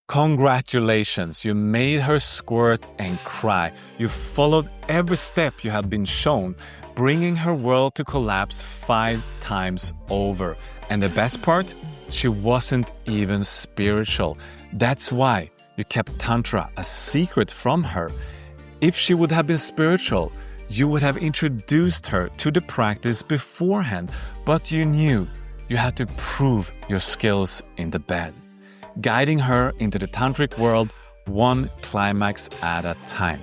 Congratulations, you made her squirt and cry. You followed every step you had been shown, bringing her world to collapse 5 times over. And the best part? She wasn't even spiritual. That's why you kept Tantra a secret from her. If she would have been spiritual, you would have introduced her to the practice beforehand, but you knew you had to prove your skills in the bed, guiding her into the tantric world one climax at a time.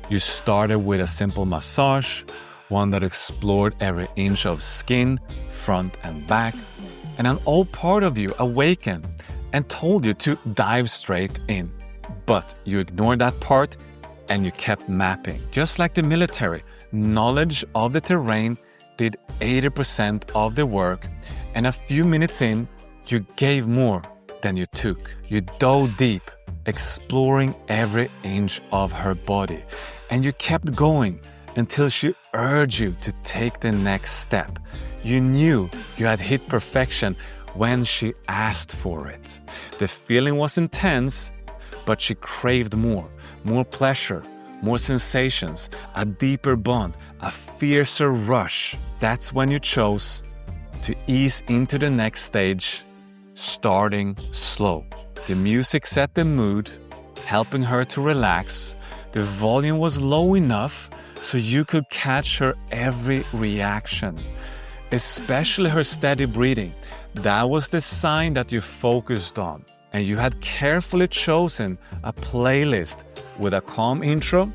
You started with a simple massage, one that explored every inch of skin, front and back, and an old part of you awakened and told you to dive straight in. But you ignored that part and you kept mapping. Just like the military, knowledge of the terrain did 80% of the work, and a few minutes in, you gave more than you took. You dove deep, exploring every inch of her body, and you kept going until she urged you to take the next step. You knew you had hit perfection when she asked for it. The feeling was intense, but she craved more pleasure, more sensations, a deeper bond, a fiercer rush. That's when you chose to ease into the next stage, starting slow. The music set the mood, helping her to relax. The volume was low enough so you could catch her every reaction, especially her steady breathing. That was the sign that you focused on. And you had carefully chosen a playlist with a calm intro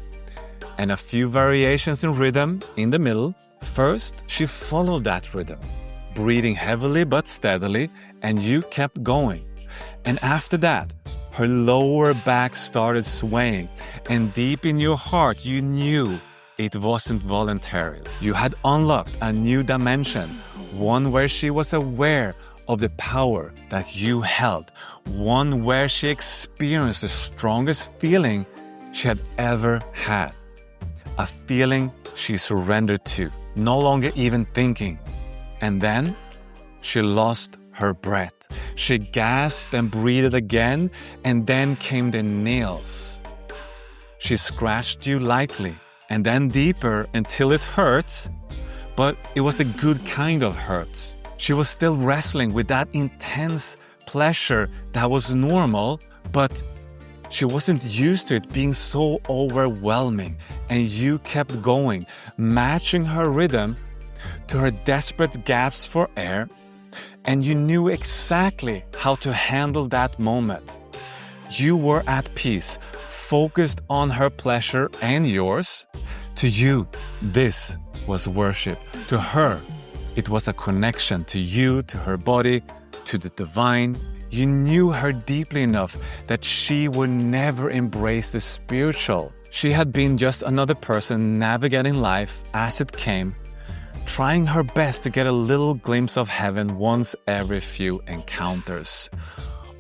and a few variations in rhythm in the middle. First, she followed that rhythm, breathing heavily but steadily, and you kept going. And after that, her lower back started swaying, and deep in your heart, you knew it wasn't voluntary. You had unlocked a new dimension, one where she was aware of the power that you held, one where she experienced the strongest feeling she had ever had. A feeling she surrendered to, no longer even thinking. And then she lost her breath. She gasped and breathed again, and then came the nails. She scratched you lightly and then deeper until it hurts, but it was the good kind of hurt. She was still wrestling with that intense pleasure that was normal, but she wasn't used to it being so overwhelming, and you kept going, matching her rhythm to her desperate gasps for air, and you knew exactly how to handle that moment. You were at peace, focused on her pleasure and yours. To you, this was worship. To her, it was a connection to you, to her body, to the divine. You knew her deeply enough that she would never embrace the spiritual. She had been just another person navigating life as it came, trying her best to get a little glimpse of heaven once every few encounters,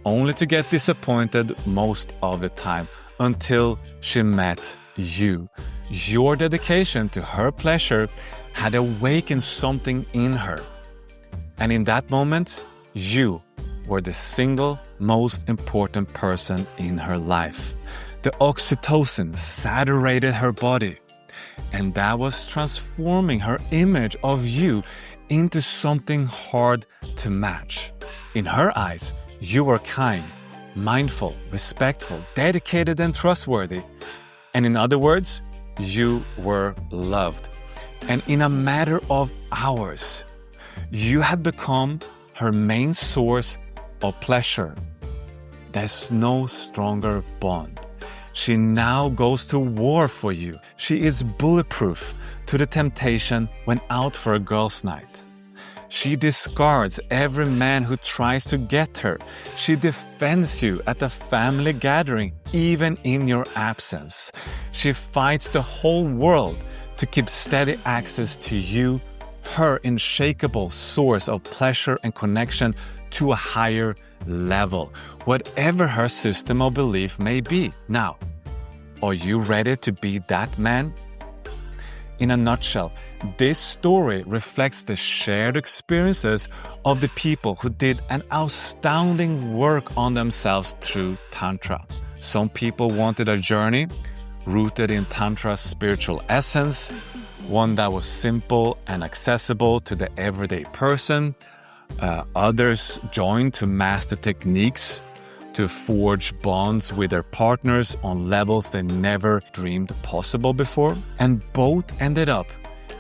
only to get disappointed most of the time until she met you. Your dedication to her pleasure had awakened something in her. And in that moment, you were the single most important person in her life. The oxytocin saturated her body, and that was transforming her image of you into something hard to match. In her eyes, you were kind, mindful, respectful, dedicated, and trustworthy. And in other words, you were loved. And in a matter of hours, you had become her main source of pleasure. There's no stronger bond. She now goes to war for you. She is bulletproof to the temptation when out for a girls' night. She discards every man who tries to get her. She defends you at a family gathering, even in your absence. She fights the whole world to keep steady access to you, her unshakable source of pleasure and connection, to a higher level, whatever her system of belief may be. Now, are you ready to be that man? In a nutshell, this story reflects the shared experiences of the people who did an astounding work on themselves through Tantra. Some people wanted a journey rooted in Tantra's spiritual essence, one that was simple and accessible to the everyday person. Others joined to master techniques to forge bonds with their partners on levels they never dreamed possible before. And both ended up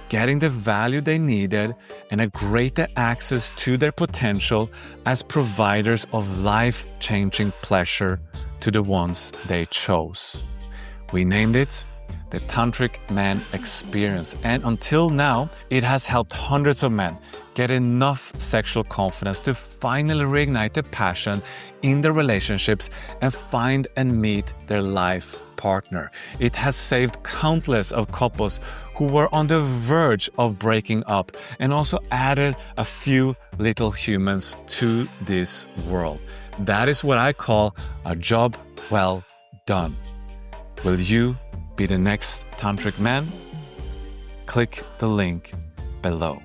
getting the value they needed and a greater access to their potential as providers of life-changing pleasure to the ones they chose. We named it the Tantric Man Experience, and until now, it has helped hundreds of men get enough sexual confidence to finally reignite the passion in their relationships and find and meet their life partner. It has saved countless of couples who were on the verge of breaking up and also added a few little humans to this world. That is what I call a job well done. Will you be the next Tantric man? Click the link below.